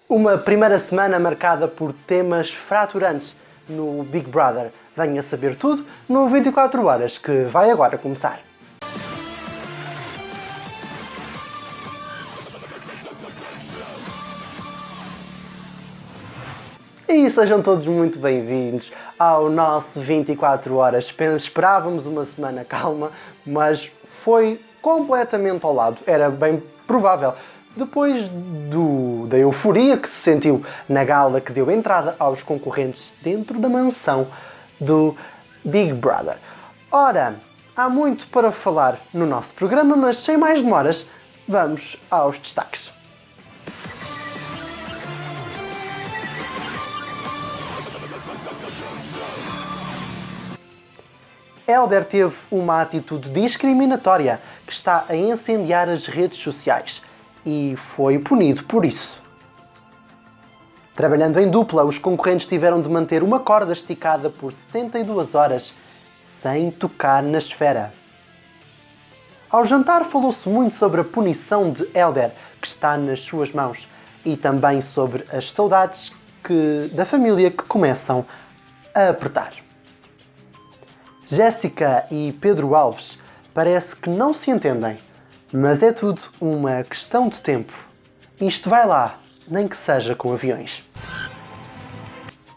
Uma primeira semana marcada por temas fraturantes no Big Brother. Venha saber tudo no 24 horas, que vai agora começar. E sejam todos muito bem-vindos ao nosso 24 horas. Esperávamos uma semana calma, mas foi completamente ao lado. Era bem provável. Depois da euforia que se sentiu na gala que deu entrada aos concorrentes dentro da mansão do Big Brother. Ora, há muito para falar no nosso programa, mas sem mais demoras, vamos aos destaques. Hélder teve uma atitude discriminatória que está a incendiar as redes sociais e foi punido por isso. Trabalhando em dupla, os concorrentes tiveram de manter uma corda esticada por 72 horas sem tocar na esfera. Ao jantar falou-se muito sobre a punição de Hélder, que está nas suas mãos, e também sobre as saudades da família que começam a apertar. Jéssica e Pedro Alves parece que não se entendem, mas é tudo uma questão de tempo. Isto vai lá, nem que seja com aviões.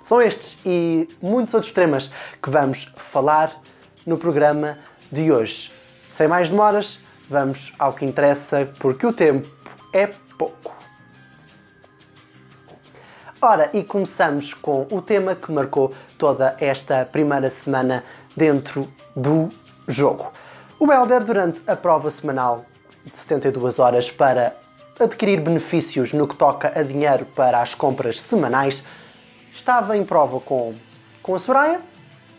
São estes e muitos outros temas que vamos falar no programa de hoje. Sem mais demoras, vamos ao que interessa, porque o tempo é pouco. Ora, e começamos com o tema que marcou toda esta primeira semana dentro do jogo. O Hélder, durante a prova semanal de 72 horas para adquirir benefícios no que toca a dinheiro para as compras semanais, estava em prova com a Soraya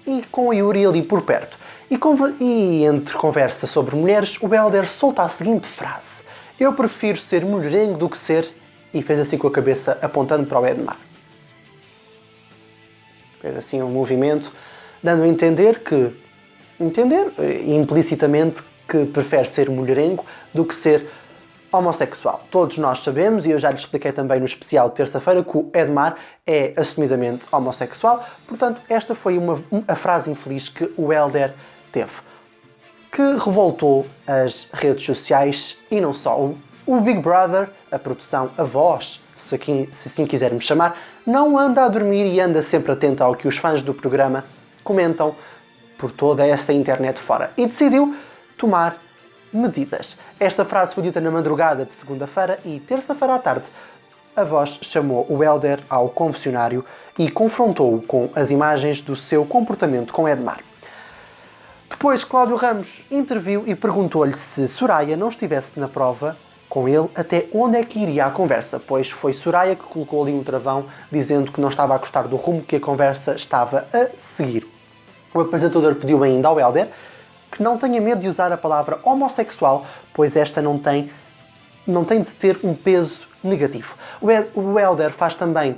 e com o Yuri ali por perto. E entre conversa sobre mulheres, o Hélder solta a seguinte frase: "Eu prefiro ser mulherengo do que ser..." E fez assim com a cabeça apontando para o Edmar. Fez assim um movimento dando a entender implicitamente que prefere ser mulherengo do que ser homossexual. Todos nós sabemos, e eu já lhe expliquei também no especial de terça-feira, que o Edmar é assumidamente homossexual. Portanto, esta foi a frase infeliz que o Hélder teve, que revoltou as redes sociais e não só. O Big Brother, a produção, a voz, se assim quisermos chamar, não anda a dormir e anda sempre atento ao que os fãs do programa comentam por toda esta internet fora. E decidiu tomar medidas. Esta frase foi dita na madrugada de segunda-feira e terça-feira à tarde a voz chamou o Hélder ao confessionário e confrontou-o com as imagens do seu comportamento com Edmar. Depois, Cláudio Ramos interviu e perguntou-lhe se Soraya não estivesse na prova com ele, até onde é que iria a conversa, pois foi Soraya que colocou ali um travão, dizendo que não estava a gostar do rumo que a conversa estava a seguir. O apresentador pediu ainda ao Hélder que não tenha medo de usar a palavra homossexual, pois esta não tem de ter um peso negativo. O Hélder faz também,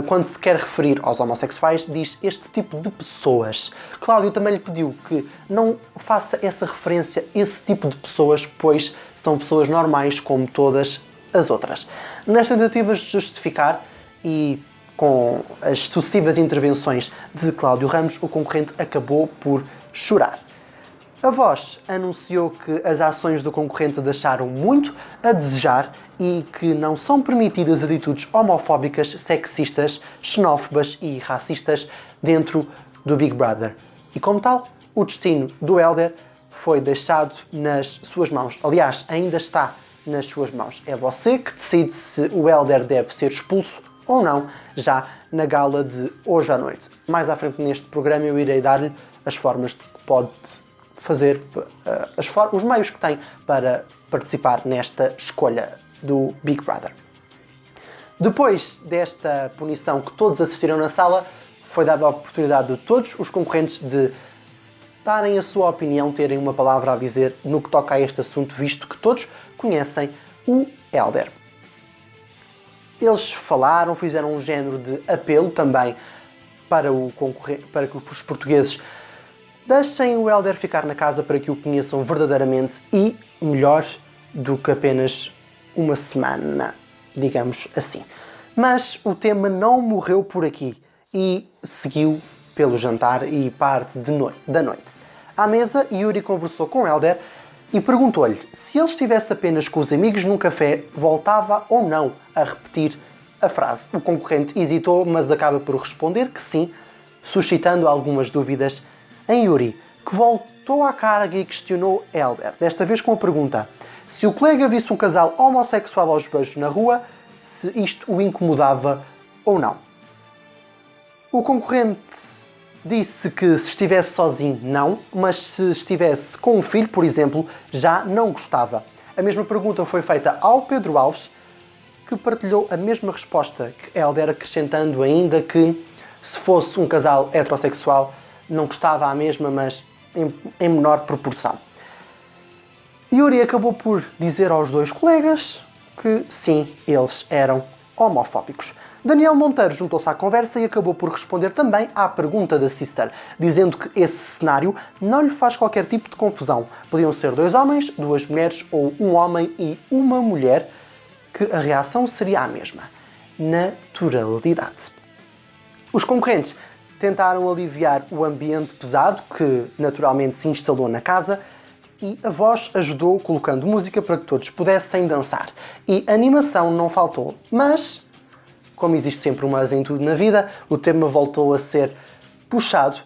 quando se quer referir aos homossexuais, diz este tipo de pessoas. Cláudio também lhe pediu que não faça essa referência a esse tipo de pessoas, pois são pessoas normais como todas as outras. Nas tentativas de justificar e com as sucessivas intervenções de Cláudio Ramos, o concorrente acabou por chorar. A voz anunciou que as ações do concorrente deixaram muito a desejar e que não são permitidas atitudes homofóbicas, sexistas, xenófobas e racistas dentro do Big Brother. E como tal, o destino do Hélder foi deixado nas suas mãos. Aliás, ainda está nas suas mãos. É você que decide se o Hélder deve ser expulso ou não, já na gala de hoje à noite. Mais à frente neste programa eu irei dar-lhe as formas de que pode fazer, os meios que tem para participar nesta escolha do Big Brother. Depois desta punição que todos assistiram na sala, foi dada a oportunidade de todos os concorrentes de darem a sua opinião, terem uma palavra a dizer no que toca a este assunto, visto que todos conhecem o Hélder. Eles falaram, fizeram um género de apelo também para que os portugueses Deixem o Hélder ficar na casa para que o conheçam verdadeiramente e melhor do que apenas uma semana, digamos assim. Mas o tema não morreu por aqui e seguiu pelo jantar e parte da noite. À mesa, Yuri conversou com Hélder e perguntou-lhe se ele estivesse apenas com os amigos num café, voltava ou não a repetir a frase. O concorrente hesitou, mas acaba por responder que sim, suscitando algumas dúvidas em Yuri, que voltou à carga e questionou Hélder, desta vez com a pergunta: se o colega visse um casal homossexual aos beijos na rua, se isto o incomodava ou não. O concorrente disse que se estivesse sozinho, não, mas se estivesse com um filho, por exemplo, já não gostava. A mesma pergunta foi feita ao Pedro Alves, que partilhou a mesma resposta que Hélder, acrescentando ainda que se fosse um casal heterossexual não gostava à mesma, mas em menor proporção. Yuri acabou por dizer aos dois colegas que sim, eles eram homofóbicos. Daniel Monteiro juntou-se à conversa e acabou por responder também à pergunta da Sister, dizendo que esse cenário não lhe faz qualquer tipo de confusão. Podiam ser 2 homens, 2 mulheres ou um homem e uma mulher, que a reação seria a mesma. Naturalidade. Os concorrentes tentaram aliviar o ambiente pesado que naturalmente se instalou na casa e a voz ajudou colocando música para que todos pudessem dançar. E animação não faltou, mas, como existe sempre um mas em tudo na vida, o tema voltou a ser puxado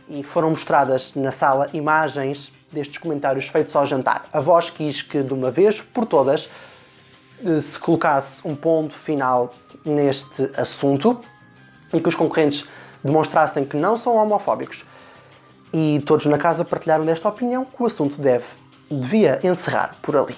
e foram mostradas na sala imagens destes comentários feitos ao jantar. A voz quis que, de uma vez por todas, se colocasse um ponto final neste assunto e que os concorrentes demonstrassem que não são homofóbicos. E todos na casa partilharam desta opinião que o assunto devia encerrar por ali.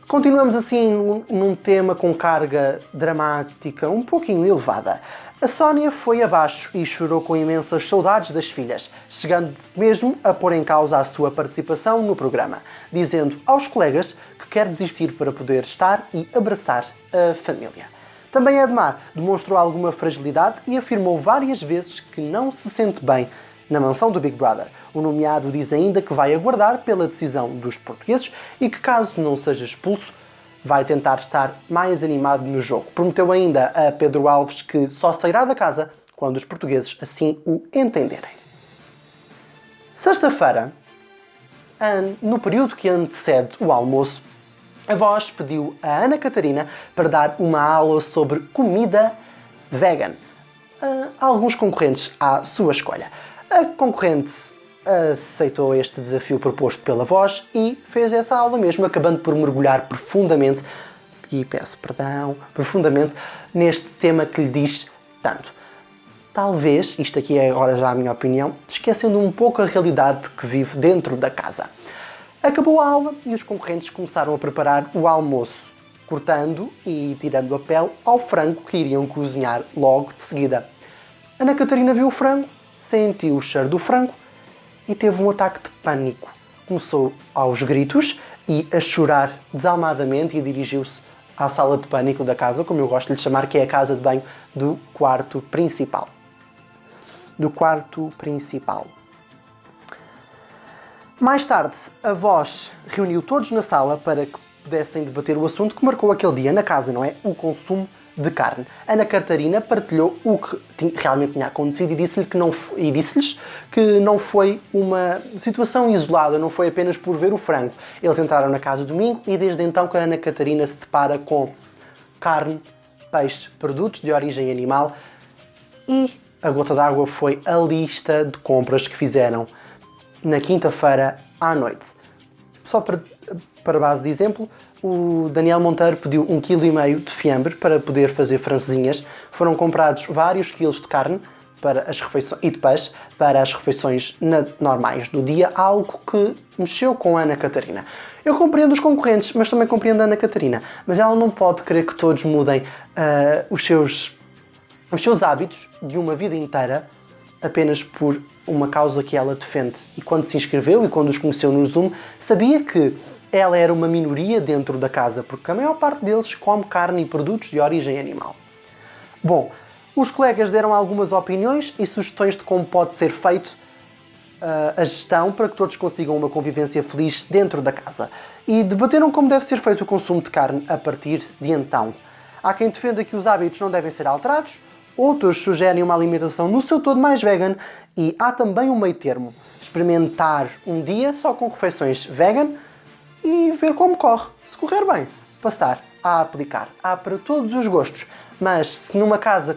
Continuamos assim num tema com carga dramática um pouquinho elevada. A Sónia foi abaixo e chorou com imensas saudades das filhas, chegando mesmo a pôr em causa a sua participação no programa, dizendo aos colegas que quer desistir para poder estar e abraçar a família. Também Edmar demonstrou alguma fragilidade e afirmou várias vezes que não se sente bem na mansão do Big Brother. O nomeado diz ainda que vai aguardar pela decisão dos portugueses e que, caso não seja expulso, vai tentar estar mais animado no jogo. Prometeu ainda a Pedro Alves que só sairá da casa quando os portugueses assim o entenderem. Sexta-feira, no período que antecede o almoço, a voz pediu a Ana Catarina para dar uma aula sobre comida vegan a alguns concorrentes à sua escolha. A concorrente aceitou este desafio proposto pela voz e fez essa aula mesmo, acabando por mergulhar profundamente, e peço perdão, profundamente, neste tema que lhe diz tanto. Talvez, isto aqui é agora já a minha opinião, esquecendo um pouco a realidade que vive dentro da casa. Acabou a aula e os concorrentes começaram a preparar o almoço, cortando e tirando a pele ao frango que iriam cozinhar logo de seguida. Ana Catarina viu o frango, sentiu o cheiro do frango e teve um ataque de pânico. Começou aos gritos e a chorar desalmadamente e dirigiu-se à sala de pânico da casa, como eu gosto de lhe chamar, que é a casa de banho do quarto principal. Mais tarde, a voz reuniu todos na sala para que pudessem debater o assunto que marcou aquele dia na casa, não é? O consumo de carne. Ana Catarina partilhou o que realmente tinha acontecido e disse-lhes que não foi uma situação isolada, não foi apenas por ver o frango. Eles entraram na casa domingo e desde então que a Ana Catarina se depara com carne, peixe, produtos de origem animal e a gota d'água foi a lista de compras que fizeram na quinta-feira à noite. Só para base de exemplo, o Daniel Monteiro pediu 1,5 kg de fiambre para poder fazer francesinhas. Foram comprados vários quilos de carne para as refeições, e de peixe para as refeições normais do dia, algo que mexeu com a Ana Catarina. Eu compreendo os concorrentes, mas também compreendo a Ana Catarina. Mas ela não pode querer que todos mudem os seus hábitos de uma vida inteira apenas por uma causa que ela defende. E quando se inscreveu e quando os conheceu no Zoom, sabia que ela era uma minoria dentro da casa, porque a maior parte deles come carne e produtos de origem animal. Bom, Os colegas deram algumas opiniões e sugestões de como pode ser feito a gestão para que todos consigam uma convivência feliz dentro da casa. E debateram como deve ser feito o consumo de carne a partir de então. Há quem defenda que os hábitos não devem ser alterados, outros sugerem uma alimentação no seu todo mais vegan e há também um meio termo. Experimentar um dia só com refeições vegan e ver como corre. Se correr bem, passar a aplicar. Há para todos os gostos. Mas se numa casa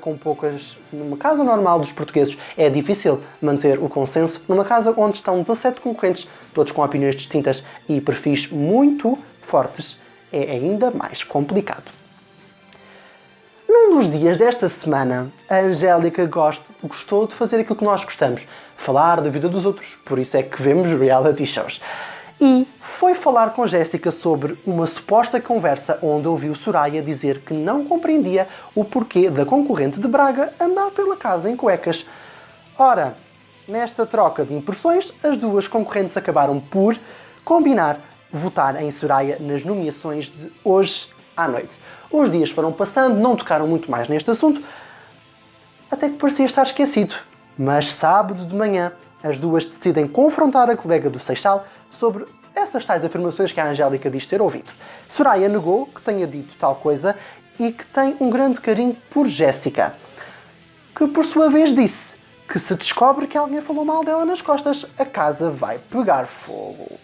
numa casa normal dos portugueses é difícil manter o consenso, numa casa onde estão 17 concorrentes, todos com opiniões distintas e perfis muito fortes, é ainda mais complicado. Num dos dias desta semana, a Angélica gostou de fazer aquilo que nós gostamos, falar da vida dos outros, por isso é que vemos reality shows. E foi falar com Jéssica sobre uma suposta conversa onde ouviu Soraya dizer que não compreendia o porquê da concorrente de Braga andar pela casa em cuecas. Ora, nesta troca de impressões, as duas concorrentes acabaram por combinar votar em Soraya nas nomeações de hoje à noite. Os dias foram passando, não tocaram muito mais neste assunto, até que parecia estar esquecido. Mas sábado de manhã, as duas decidem confrontar a colega do Seixal sobre essas tais afirmações que a Angélica diz ter ouvido. Soraya negou que tenha dito tal coisa e que tem um grande carinho por Jéssica, que por sua vez disse que se descobre que alguém falou mal dela nas costas, a casa vai pegar fogo.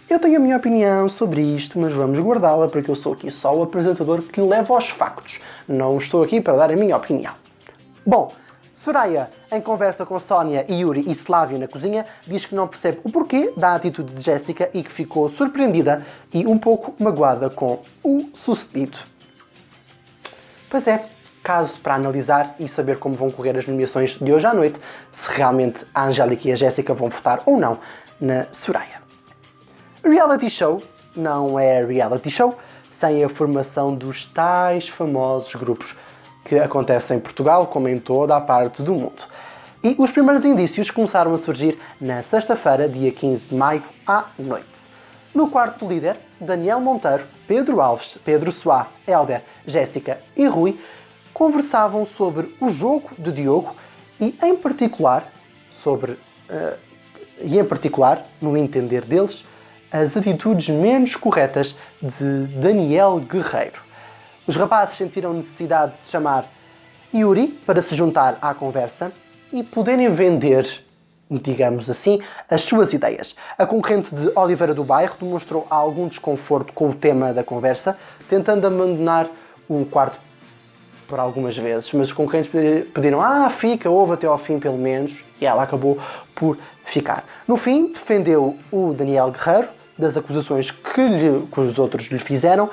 Eu tenho a minha opinião sobre isto, mas vamos guardá-la porque eu sou aqui só o apresentador que leva aos factos. Não estou aqui para dar a minha opinião. Bom, Soraya, em conversa com Sónia, Yuri e Slávio na cozinha, diz que não percebe o porquê da atitude de Jéssica e que ficou surpreendida e um pouco magoada com o sucedido. Pois é, caso para analisar e saber como vão correr as nomeações de hoje à noite, se realmente a Angélica e a Jéssica vão votar ou não na Soraya. Reality show não é reality show sem a formação dos tais famosos grupos que acontecem em Portugal como em toda a parte do mundo. E os primeiros indícios começaram a surgir na sexta-feira, dia 15 de maio, à noite. No quarto líder, Daniel Monteiro, Pedro Alves, Pedro Soá, Hélder, Jéssica e Rui conversavam sobre o jogo de Diogo e, em particular, no entender deles, as atitudes menos corretas de Daniel Guerreiro. Os rapazes sentiram necessidade de chamar Yuri para se juntar à conversa e poderem vender, digamos assim, as suas ideias. A concorrente de Oliveira do Bairro demonstrou algum desconforto com o tema da conversa, tentando abandonar o quarto por algumas vezes, mas os concorrentes pediram fica, ouve até ao fim pelo menos, e ela acabou por ficar. No fim, defendeu o Daniel Guerreiro das acusações que os outros lhe fizeram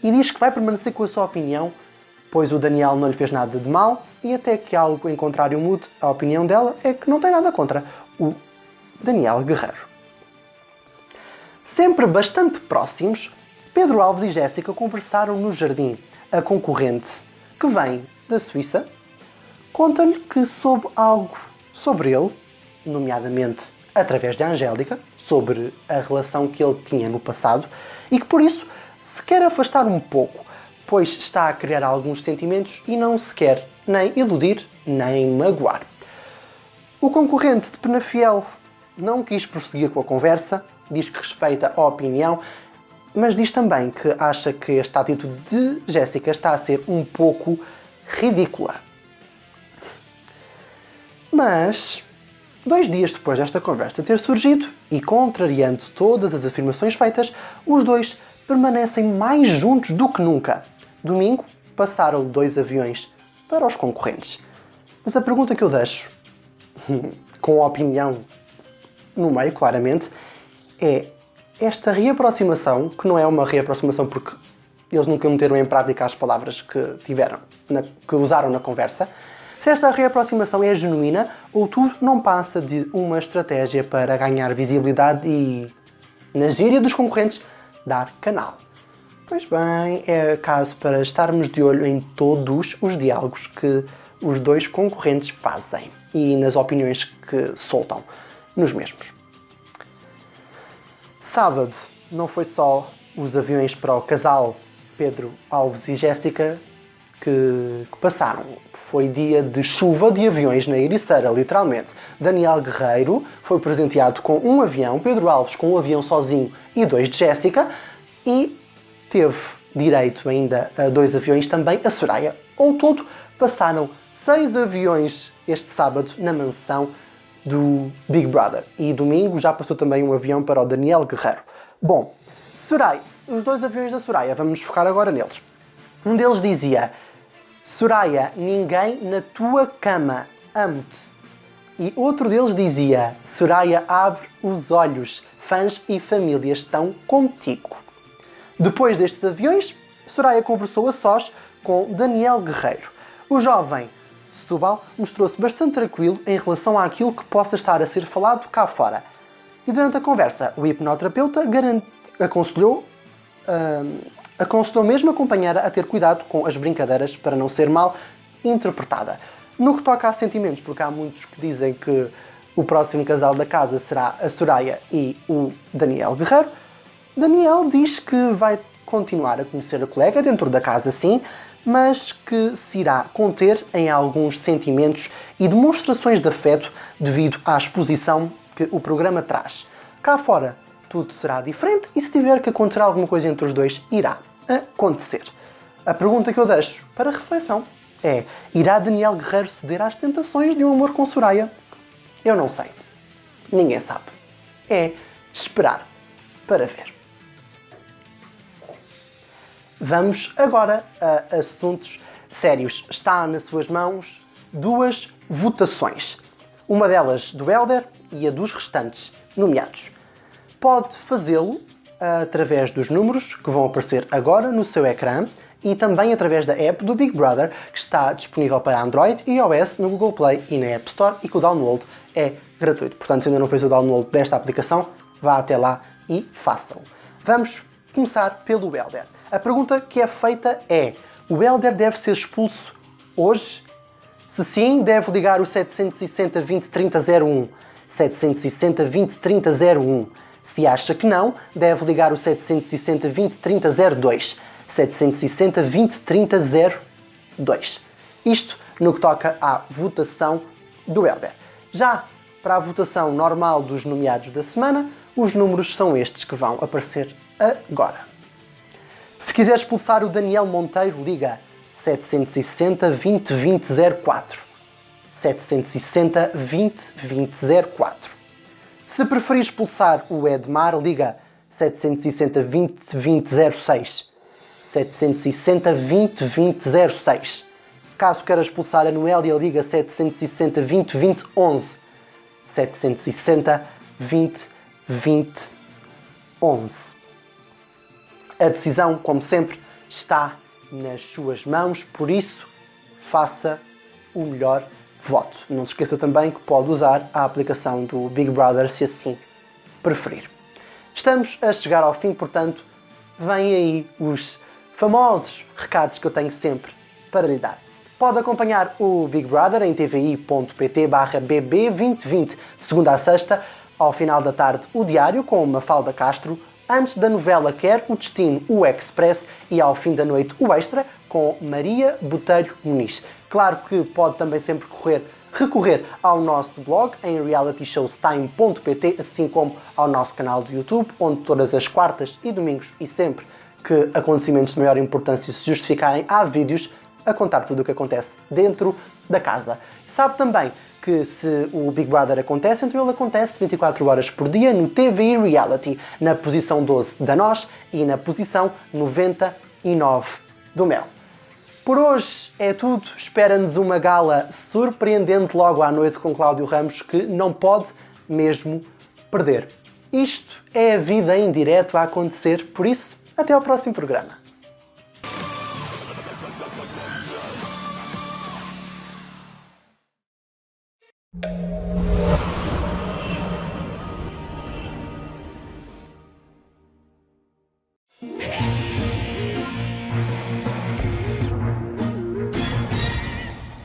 e diz que vai permanecer com a sua opinião, pois o Daniel não lhe fez nada de mal e até que algo em contrário mude, a opinião dela é que não tem nada contra o Daniel Guerreiro. Sempre bastante próximos, Pedro Alves e Jéssica conversaram no jardim. A concorrente, que vem da Suíça, conta-lhe que soube algo sobre ele, nomeadamente através de Angélica, sobre a relação que ele tinha no passado e que por isso se quer afastar um pouco, pois está a criar alguns sentimentos e não se quer nem iludir nem magoar. O concorrente de Penafiel não quis prosseguir com a conversa, diz que respeita a opinião, mas diz também que acha que esta atitude de Jéssica está a ser um pouco ridícula. Mas 2 dias depois desta conversa ter surgido, e contrariando todas as afirmações feitas, os dois permanecem mais juntos do que nunca. Domingo, passaram 2 aviões para os concorrentes. Mas a pergunta que eu deixo, com a opinião no meio, claramente, é esta reaproximação, que não é uma reaproximação porque eles nunca meteram em prática as palavras que usaram na conversa, se esta reaproximação é genuína ou tudo não passa de uma estratégia para ganhar visibilidade e, na gíria dos concorrentes, dar canal. Pois bem, é caso para estarmos de olho em todos os diálogos que os 2 concorrentes fazem e nas opiniões que soltam nos mesmos. Sábado não foi só os aviões para o casal Pedro Alves e Jéssica que passaram. foi dia de chuva de aviões na Ericeira, literalmente. Daniel Guerreiro foi presenteado com um avião, Pedro Alves com um avião sozinho e 2 de Jéssica, e teve direito ainda a 2 aviões também a Soraya. Ao todo, passaram 6 aviões este sábado na mansão do Big Brother. E domingo já passou também um avião para o Daniel Guerreiro. Bom, Soraya, os 2 aviões da Soraya, vamos nos focar agora neles. Um deles dizia: Soraya, ninguém na tua cama, amo-te. E outro deles dizia: Soraya, abre os olhos, fãs e família estão contigo. Depois destes aviões, Soraya conversou a sós com Daniel Guerreiro. O jovem Setúbal mostrou-se bastante tranquilo em relação àquilo que possa estar a ser falado cá fora. E durante a conversa, o hipnoterapeuta aconselhou mesmo a companheira a ter cuidado com as brincadeiras para não ser mal interpretada. No que toca a sentimentos, porque há muitos que dizem que o próximo casal da casa será a Soraya e o Daniel Guerreiro, Daniel diz que vai continuar a conhecer a colega dentro da casa, sim, mas que se irá conter em alguns sentimentos e demonstrações de afeto devido à exposição que o programa traz. Cá fora, tudo será diferente e se tiver que acontecer alguma coisa entre os dois, irá acontecer. A pergunta que eu deixo para reflexão é: irá Daniel Guerreiro ceder às tentações de um amor com Soraya? Eu não sei. Ninguém sabe. É esperar para ver. Vamos agora a assuntos sérios. Está nas suas mãos 2 votações. Uma delas do Hélder e a dos restantes nomeados. Pode fazê-lo através dos números que vão aparecer agora no seu ecrã e também através da app do Big Brother, que está disponível para Android e iOS no Google Play e na App Store, e que o download é gratuito. Portanto, se ainda não fez o download desta aplicação, vá até lá e façam. Vamos começar pelo Hélder. A pergunta que é feita é: o Hélder deve ser expulso hoje? Se sim, deve ligar o 760 20 30 01. 760 20 30 01. Se acha que não, deve ligar o 760 20 30 02. 760 20 30 02. Isto no que toca à votação do Hélder. Já para a votação normal dos nomeados da semana, os números são estes que vão aparecer agora. Se quiser expulsar o Daniel Monteiro, liga 760 20 20 04. 760 20 20 04. Se preferir expulsar o Edmar, liga 760 20 20 06. 760 20 20 06. Caso queira expulsar a Noélia, liga 760 20 20 11. 760 20 20 11. A decisão, como sempre, está nas suas mãos, por isso, faça o melhor voto. Não se esqueça também que pode usar a aplicação do Big Brother se assim preferir. Estamos a chegar ao fim, portanto, vêm aí os famosos recados que eu tenho sempre para lhe dar. Pode acompanhar o Big Brother em tvi.pt/bb2020, segunda a sexta, ao final da tarde, o Diário com Mafalda Castro, antes da novela Quer o Destino, o Express, e ao fim da noite, o Extra, com Maria Botelho Muniz. Claro que pode também sempre recorrer ao nosso blog em realityshowstime.pt, assim como ao nosso canal do YouTube, onde todas as quartas e domingos e sempre que acontecimentos de maior importância se justificarem, há vídeos a contar tudo o que acontece dentro da casa. Sabe também que se o Big Brother acontece, então ele acontece 24 horas por dia no TVI Reality, na posição 12 da Nós e na posição 99 do Mel. Por hoje é tudo. Espera-nos uma gala surpreendente logo à noite com Cláudio Ramos, que não pode mesmo perder. Isto é a vida em direto a acontecer, por isso, até ao próximo programa.